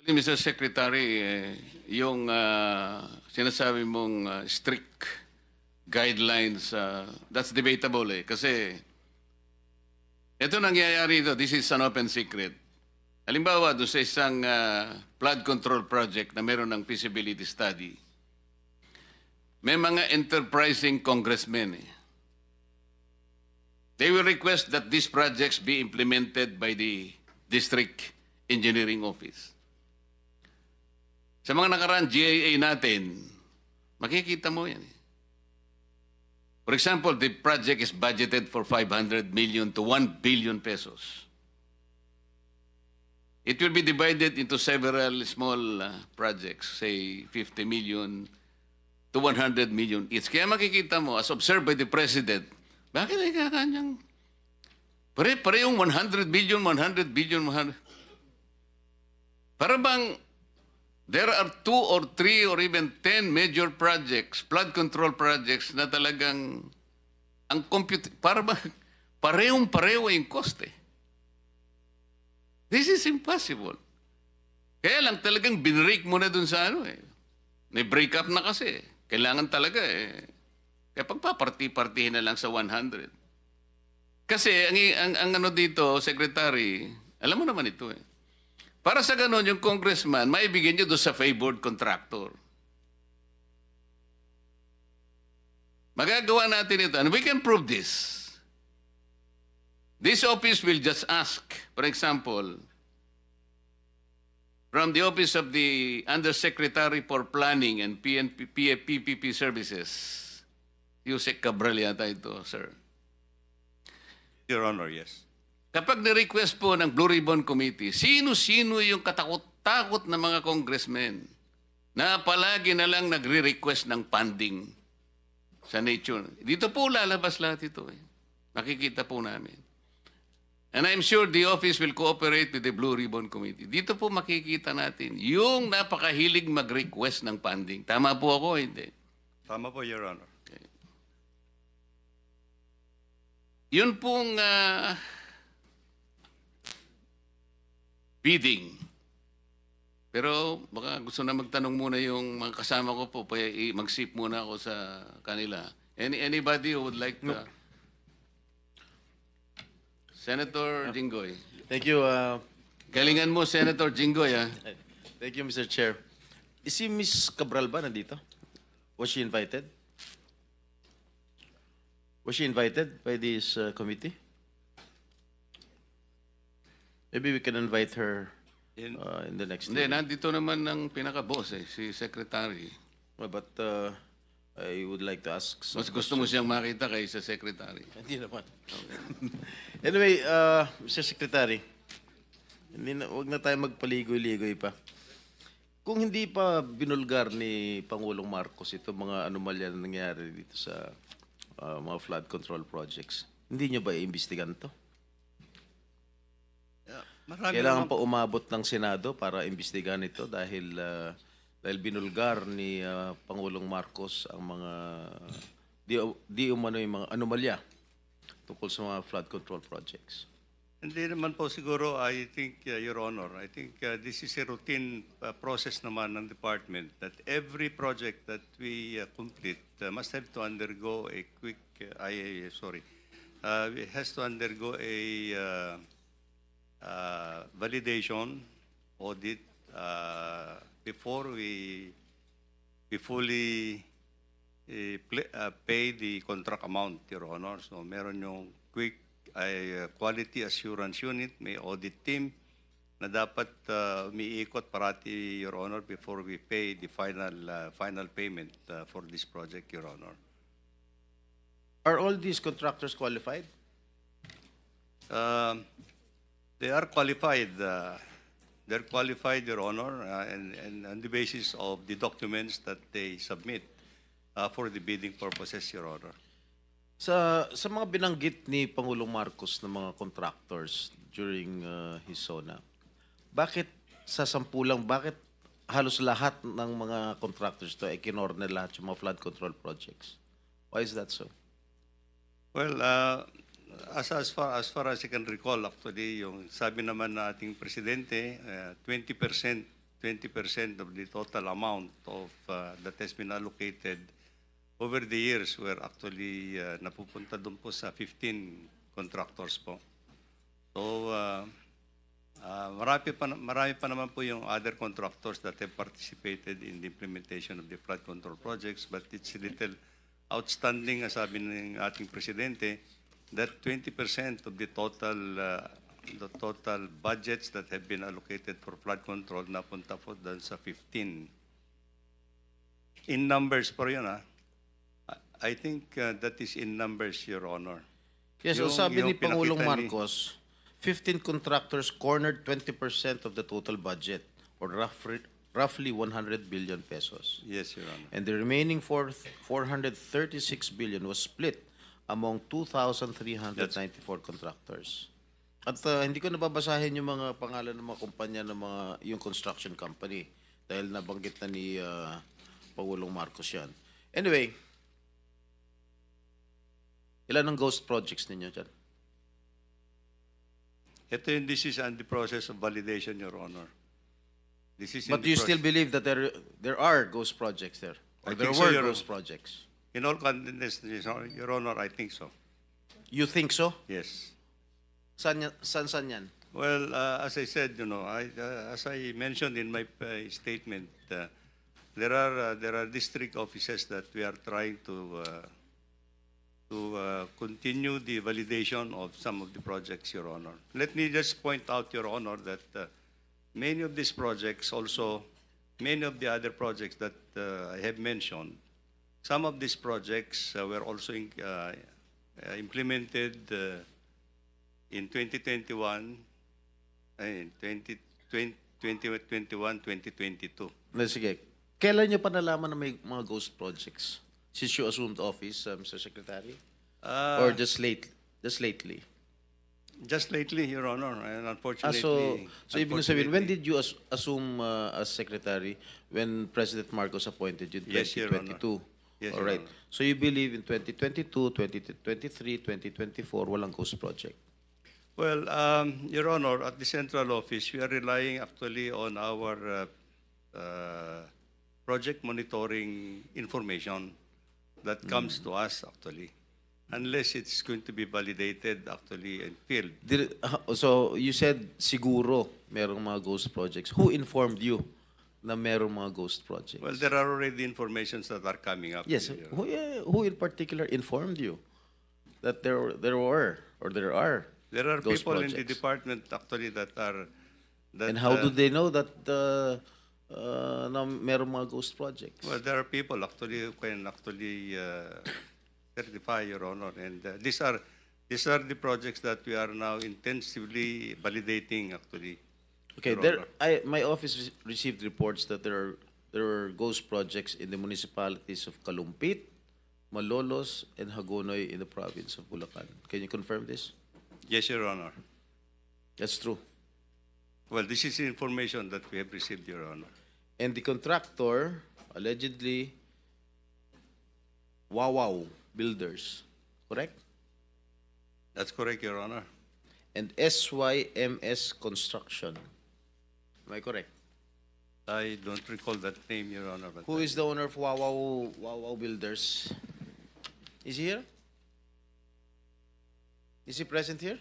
Mr. Secretary, yung sinasabi mong strict guidelines, that's debatable kasi ito nangyayari ito, this is an open secret. Halimbawa, doon sa isang flood control project na meron ng feasibility study, may mga enterprising congressmen. They will request that these projects be implemented by the District Engineering Office. Sa mga nakaraan GIA natin, makikita mo yan. For example, the project is budgeted for 500 million to 1 billion pesos. It will be divided into several small projects, say 50 million to 100 million each. Kaya makikita mo, as observed by the President, bakit ay kakanyang pare-parehong 100 billion, 100 billion, 100... Para bang there are 2 or 3 or even 10 major projects, flood control projects na talagang ang para ba parehong-pareho yung cost eh. This is impossible. Kaya lang talagang binrake mo na dun sa ano eh. May break up na kasi. Kailangan talaga eh. Kaya pagpaparti-partihin na lang sa 100. Kasi ang ano dito, Secretary, alam mo naman ito eh. Para sa ganon, yung congressman, maibigyan nyo doon sa favored contractor. Magagawa natin ito. And we can prove this. This office will just ask, for example, from the Office of the Undersecretary for Planning and PPP Services, Yusek Cabral yata ito, sir. Your Honor, yes. Kapag ni-request po ng Blue Ribbon Committee, sino-sino yung katakot-takot na mga congressmen na palagi na lang nagre-request ng funding sa nature. Dito po lalabas lahat ito eh. Makikita po namin. And I'm sure the office will cooperate with the Blue Ribbon Committee. Dito po makikita natin yung napakahilig mag-request ng funding. Tama po ako, hindi? Tama po, Your Honor. Okay. Yun pong bidding. Pero baka gusto na magtanong muna yung mga kasama ko po, mag-sip muna ako sa kanila. Anybody who would like to... No. Senator Jinggoy. Thank you. Galingan mo, Senator Jinggoy, ha? Thank you, Mr. Chair. Is si Ms. Cabral ba nandito? Was she invited? Was she invited by this committee? Maybe we can invite her in the next Hindi, meeting. nandito naman ng pinaka-boss, si Secretary. But I would like to ask some Mas gusto mo siyang makita kaysa Secretary. Hindi naman. Anyway, Mr. Secretary, wag na tayo magpaligoy-ligoy pa. Kung hindi pa binulgar ni Pangulong Marcos itong mga anomalya na nangyari dito sa mga flood control projects, hindi nyo ba iimbestigan to? Kailangan pa umabot ng Senado para imbestigan ito dahil binulgar ni Pangulong Marcos ang mga di umano yung mga anomalya tungkol sa mga flood control projects. Hindi naman po siguro, I think, Your Honor, I think this is a routine process naman ng department that every project that we complete must have to undergo a quick, it has to undergo a validation audit before we fully pay the contract amount, Your Honor. So meron yung quick quality assurance unit, may audit team na dapat umiikot parati, Your Honor, before we pay the final payment for this project, Your Honor. Are all these contractors qualified? They are qualified. They're qualified, Your Honor, and on the basis of the documents that they submit for the bidding purposes, Your Honor. Sa mga binanggit ni Pangulong Marcos ng mga contractors during his SONA, bakit sa sampulang, bakit halos lahat ng mga contractors to ay kinorner lahat yung mga flood control projects? Why is that so? Well, as far as I can recall, actually, yung sabi naman na ating presidente, 20% 20% of the total amount of that has been allocated over the years were actually napupunta doon po sa 15 contractors po. So, marami pa naman po yung other contractors that have participated in the implementation of the flood control projects, but it's a little outstanding, as sabi ng ating presidente, that 20% of the total budgets that have been allocated for flood control napunta po doon sa 15. In numbers po yun, I think that is in numbers, Your Honor. Yes, so sabi ni Yung Pangulong pinakita Marcos, 15 contractors cornered 20% of the total budget, or roughly 100 billion pesos. Yes, Your Honor. And the remaining 436 billion was split among 2,394 contractors. At hindi ko nababasahin yung mga pangalan ng mga kumpanya ng yung construction company dahil nabanggit na ni Pangulong Marcos yan. Anyway, ilan ang ghost projects ninyo dyan? This is on the process of validation, Your Honor. This is in But the you still process. believe that there are ghost projects there? Or I there think so, were Your ghost projects? In all candidness, Your Honor, I think so. You think so? Yes. Saan yan? Well, as I said, as I mentioned in my statement, there are district offices that we are trying to continue the validation of some of the projects, Your Honor. Let me just point out, Your Honor, that many of these projects also, many of the other projects that I have mentioned, some of these projects were also implemented in 2021, in 2021, 2022. Sige. Kailan nyo pa nalaman na may mga ghost projects? Since you assumed office, Mr. Secretary? Or just lately? Just lately, Your Honor, and unfortunately. So ibig sabihin, when did you assume as Secretary when President Marcos appointed you in Yes, Your Honor. 2022? Yes, All Your right. Honor. So you believe in 2022, 2023, 2024, walang ghost project? Well, Your Honor, at the central office, we are relying actually on our project monitoring information that comes to us actually, unless it's going to be validated actually and filled. So you said siguro merong mga ghost projects. Who informed you na merong mga ghost projects? Well, there are already informations that are coming up. Yes. Your Honor. Who in particular informed you that there are There are ghost people in the projects? department actually that are. And how do they know that na merong mga ghost projects? Well, there are people actually who can actually certify, Your Honor, and these are the projects that we are now intensively validating actually. Okay, Your Honor. my office received reports that there are ghost projects in the municipalities of Kalumpit, Malolos, and Hagonoy in the province of Bulacan. Can you confirm this? Yes, Your Honor. That's true. Well, this is information that we have received, Your Honor. And the contractor, allegedly, Wawaw Builders, correct? That's correct, Your Honor. And SYMS Construction. Am I correct? I don't recall that name, Your Honor. But Who is the owner of Wawaw Builders? Is he here? Is he present here?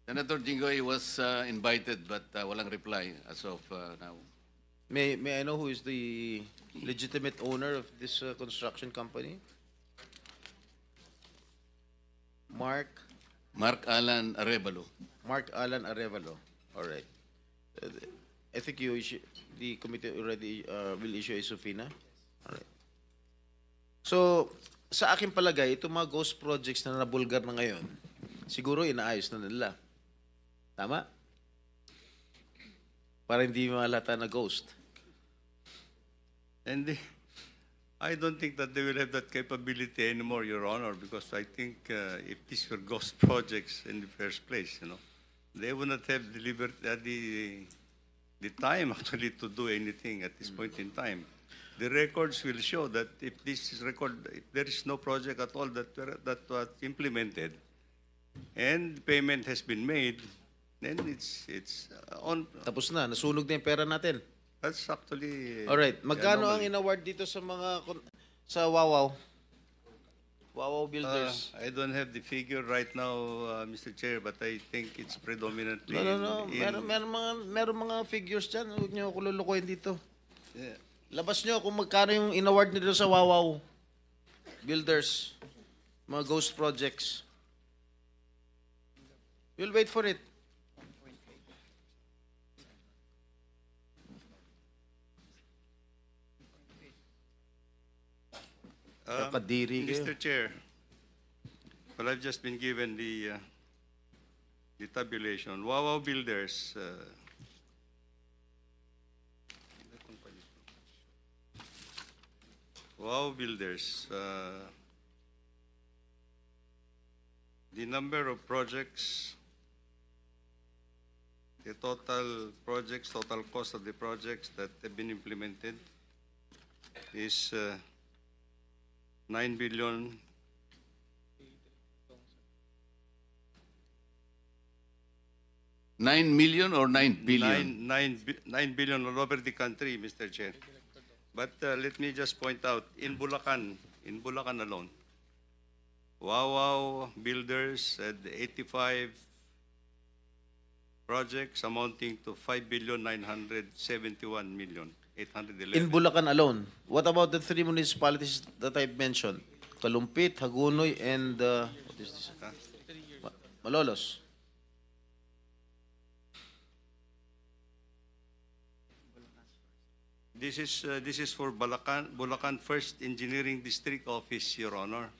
Senator Jinggoy was invited but walang reply as of now. May I know who is the legitimate owner of this construction company? Mark Alan Arevalo. Alan Arevalo. All right. I think the committee already will issue a subpoena. All right. So, sa aking palagay, itong mga ghost projects na nabulgar na ngayon, siguro inaayos na nila. Tama? Para hindi malata na ghost. And I don't think that they will have that capability anymore, Your Honor, because I think if these were ghost projects in the first place, they would not have delivered the time actually to do anything at this point in time. The records will show that if there is no project at all that was implemented, and payment has been made, then it's on. Tapos na, nasunog na yung pera natin. That's actually. Alright, magkano ang anomaly. in-award dito sa mga, sa Wawaw? Wawaw Builders. I don't have the figure right now, Mr. Chair, but I think it's predominantly. No. Meron mga figures dyan. Huwag niyo ako lulukuhin dito. Yeah. Labas niyo kung magkano yung in-award nito sa Wawaw Builders. Mga ghost projects. We'll wait for it. Kadiri kayo. Mr. Chair, well, I've just been given the tabulation. Wawaw Builders. Wawaw Builders. The number of projects, the total projects, total cost of the projects that have been implemented is 9 billion. $9 million or 9 billion? 9 billion all over the country, Mr. Chair. But let me just point out, in Bulacan alone, Wawaw Builders had 85 projects amounting to 5,971,811. In Bulacan alone. What about the three municipalities that I've mentioned? Kalumpit, Hagunoy, and what is this? Malolos. This is for Bulacan First Engineering District Office, Your Honor.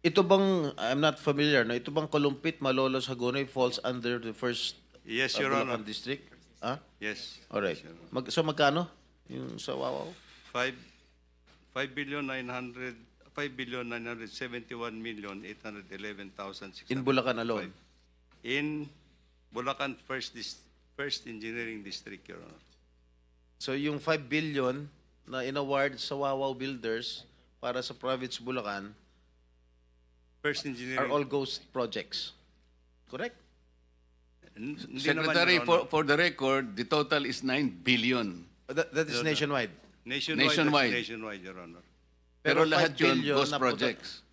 Ito bang, I'm not familiar, no? Ito bang Kalumpit, Malolos, Hagunoy falls under the first Yes, Your Bulacan Honor. district? Ah? Yes. Alright. Yes, Your Honor. So magkano? Yung sa Wawaw? 5,971,811,605. In Bulacan alone? In Bulacan First Engineering District, Your Honor. So yung 5 billion na in-award sa Wawaw Builders para sa province Bulacan First are Engineering. all ghost projects. Correct? Hindi naman, Secretary, Your Honor. for the record, the total is 9 billion. That is nationwide. Nationwide. That's nationwide, Your Honor. Pero Pero lahat 5 yun, billion ghost na projects.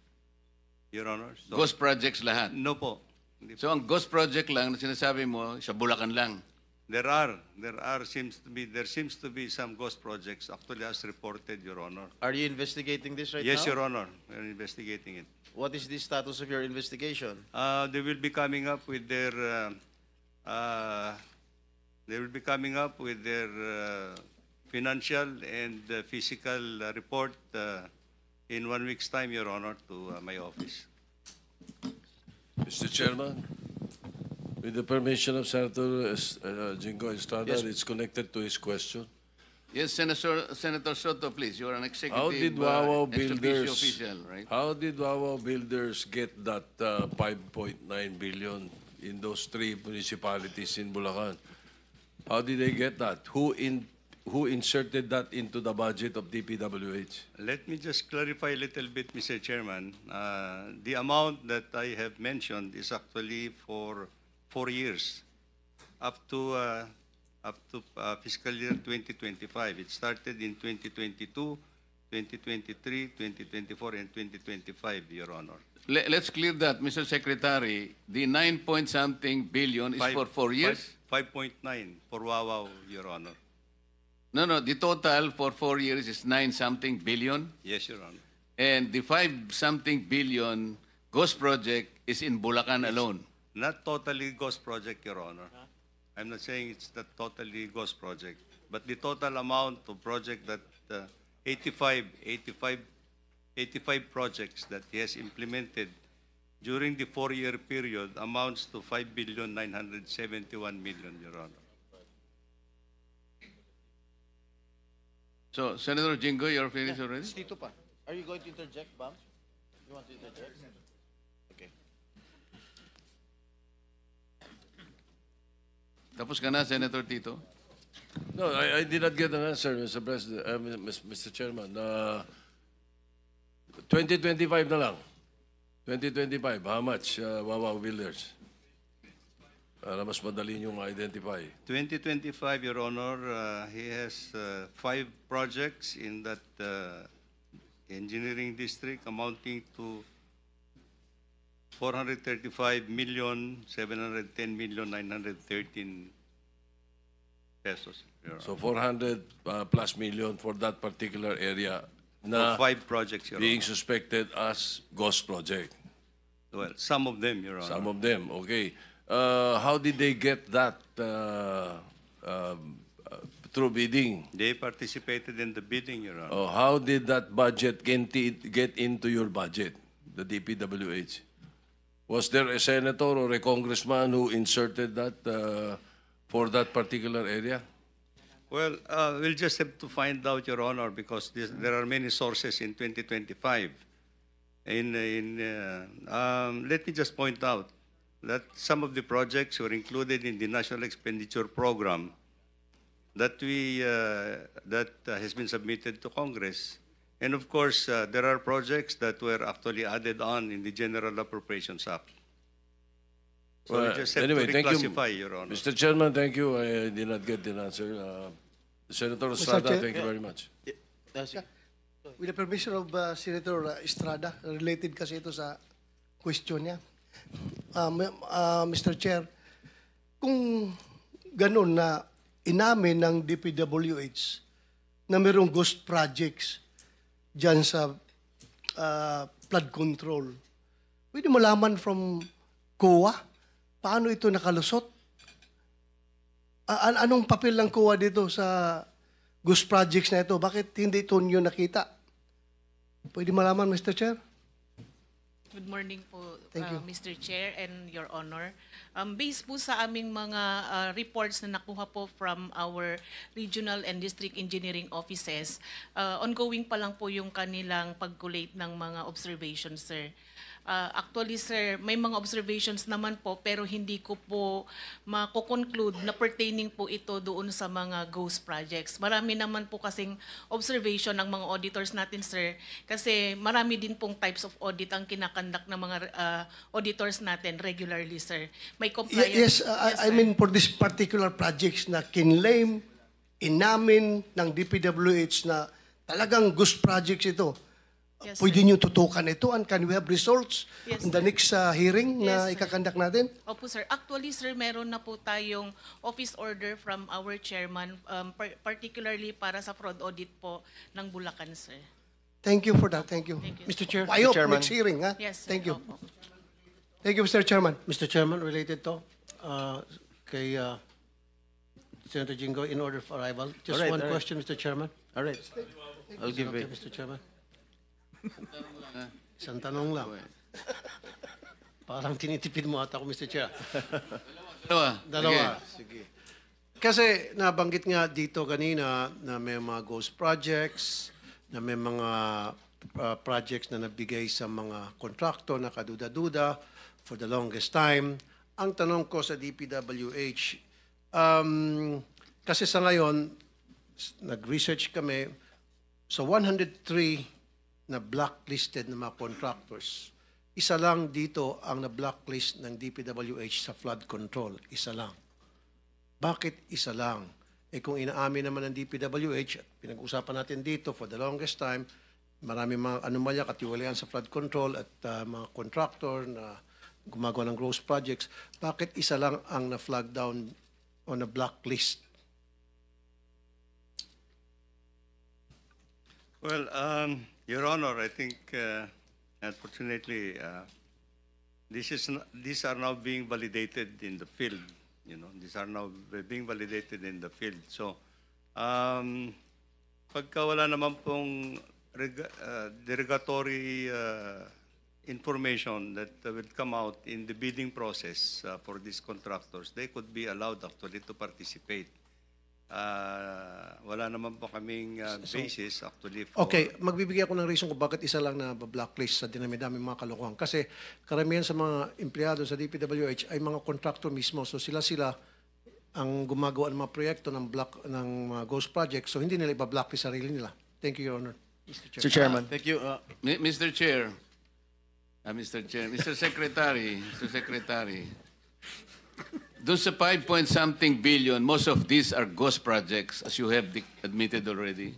Your Honor. So, Ghost projects lahat. No po. Hindi po. So ang ghost project lang na sinasabi mo, sa Bulacan lang. There seems to be some ghost projects actually as reported, Your Honor. Are you investigating this right Yes, now? Your Honor. We're investigating it. What is the status of your investigation? They will be coming up with their financial and physical report in 1 week's time, Your Honor, to my office. Mr. Chairman, with the permission of Senator Jingo Estrada, Yes. it's connected to his question. Yes, Senator Soto, please. You are an executive How did Wawaw ex officio Builders, official, right? how did Wawaw Builders get that 5.9 billion in those three municipalities in Bulacan? How did they get that? Who inserted that into the budget of DPWH? Let me just clarify a little bit, Mr. Chairman. The amount that I have mentioned is actually for 4 years, up to fiscal year 2025. It started in 2022, 2023, 2024, and 2025, Your Honor. Let's clear that, Mr. Secretary. The 9-point-something billion is for 4 years? 5.9 for Wawaw, Your Honor. No, the total for 4 years is 9-something billion. Yes, Your Honor. And the 5-something billion ghost project is in Bulacan alone. Not totally ghost project, Your Honor. I'm not saying it's not totally ghost project, but the total amount of project that 85 projects that he has implemented during the 4-year period amounts to 5,971,000,000, Your Honor. So, Senator Jingo, you're finished already? Tito pa. Are you going to interject, Bam? You want to interject? Okay. Tapos ka na, Senator Tito? No, I did not get an answer, Mr. President, Mr. Chairman. 2025 na lang. 2025, how much, Wawa Builders? Para mas madali niyong identify. 2025, Your Honor, he has 5 projects in that engineering district amounting to 435,710,913 pesos, Your Honor. So 400 plus million for that particular area na For 5 projects, Your being Honor. suspected as ghost project. Well, some of them, Your Honor. Some of them, okay. How did they get that through bidding? They participated in the bidding, Your Honor. Oh, how did that budget get into your budget, the DPWH? Was there a senator or a congressman who inserted that for that particular area? Well, we'll just have to find out, Your Honor, because there are many sources in 2025. Let me just point out that some of the projects were included in the National Expenditure Program that has been submitted to Congress. And of course, there are projects that were actually added on in the General Appropriations Act. So we just have Anyway, to thank you, reclassify, Your Honor. Mr. Chairman, thank you. I did not get the answer. Senator Estrada, Chair- thank you very much. With the permission of Senator Estrada, related kasi ito sa question niya. Mr. Chair, kung ganun na inamin ng DPWH na mayroong ghost projects dyan sa flood control, pwede malaman from COA paano ito nakalusot? Anong papel ng COA dito sa ghost projects na ito? Bakit hindi ito nyo nakita? Pwede malaman, Mr. Chair? Good morning po, Thank you. Mr. Chair and Your Honor. Based po sa aming mga reports na nakuha po from our regional and district engineering offices, ongoing pa lang po yung kanilang pag-collate ng mga observations, sir. Actually, sir, may mga observations naman po pero hindi ko po mako-conclude na pertaining po ito doon sa mga ghost projects. Marami naman po kasing observation ng mga auditors natin, sir, kasi marami din pong types of audit ang kinakandak ng mga auditors natin regularly, sir. May compliance. Yes, I sir. mean for this particular projects na kinlaim, inamin ng DPWH na talagang ghost projects ito. Yes, Pwede sir. nyo tutukan ito and can we have results Yes, in the sir. next hearing na Yes, sir. ikakandak natin? Opo, sir. Actually, sir, meron na po tayong office order from our chairman, particularly para sa fraud audit po ng Bulacan, sir. Thank you for that. Thank you. Thank you. Mr. Chair, I hope Mr. Chairman. next hearing, ha? Yes, sir. Thank you. Opo. Thank you, Mr. Chairman. Mr. Chairman, related to kay Senator Jingo in order for arrival. Just All right, one all right. question, Mr. Chairman. All right. I'll give Okay, it. Mr. Chairman. Isang tanong lang. Parang tinitipid mo ata ako, Mr. Chair. Dalawa. Sige. Kasi nabanggit nga dito kanina na may mga ghost projects, na may mga projects na nabigay sa mga contractor na kaduda-duda for the longest time. Ang tanong ko sa DPWH, kasi sa ngayon, nag-research kami, sa 103 na blacklisted na mga contractors, isa lang dito ang na-blacklist ng DPWH sa flood control. Isa lang. Bakit isa lang? Eh kung inaamin naman ng DPWH, at pinag-usapan natin dito for the longest time, marami mga anomalya, katiwalayan sa flood control at mga contractor na gumagawa ng gross projects, bakit isa lang ang na-flag down o na-blacklist? Well, Your Honor, I think, unfortunately, these are now being validated in the field. You know, these are now being validated in the field. So, pagka wala naman pong derogatory information that will come out in the bidding process for these contractors, they could be allowed actually to participate. Wala naman po kaming basis actually for... Okay, magbibigay ako ng reason kung bakit isa lang na blacklist sa dinami-dami mga kalokohan. Kasi karamihan sa mga empleyado sa DPWH ay mga contractor mismo. So sila ang gumagawa ng mga proyekto ng mga ghost project, so hindi nila iba-blacklist sarili nila. Thank you, Your Honor. Mr. Chair. Mr. Chairman. Thank you. Mr. Chair, Mr. Secretary, doon sa 5-point-something billion, most of these are ghost projects, as you have admitted already.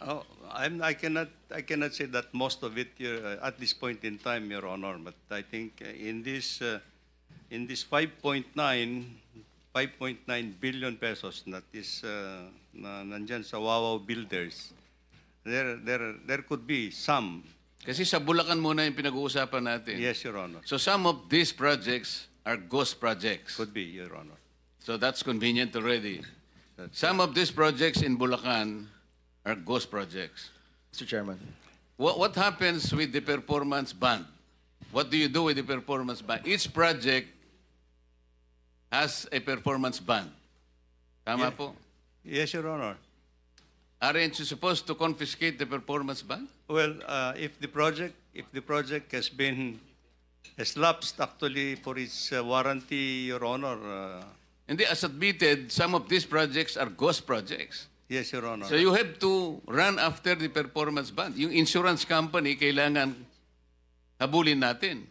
Oh, I cannot say that most of it at this point in time, Your Honor. But I think in this 5.9 billion pesos that is nandyan sa Wawaw Builders, there could be some. Kasi sa Bulacan muna yung pinag-uusapan natin. Yes, Your Honor. So some of these projects are ghost projects. Could be, Your Honor. So that's convenient already. Some of these projects in Bulacan are ghost projects. Mr. Chairman. What happens with the performance bond? What do you do with the performance bond? Each project has a performance bond. Tama po? Yes, Your Honor. Aren't you supposed to confiscate the performance bond? Well, if the project has lapsed actually for its warranty, Your Honor. Hindi, as admitted, some of these projects are ghost projects. Yes, Your Honor. So you have to run after the performance bond. Yung insurance company, kailangan habulin natin.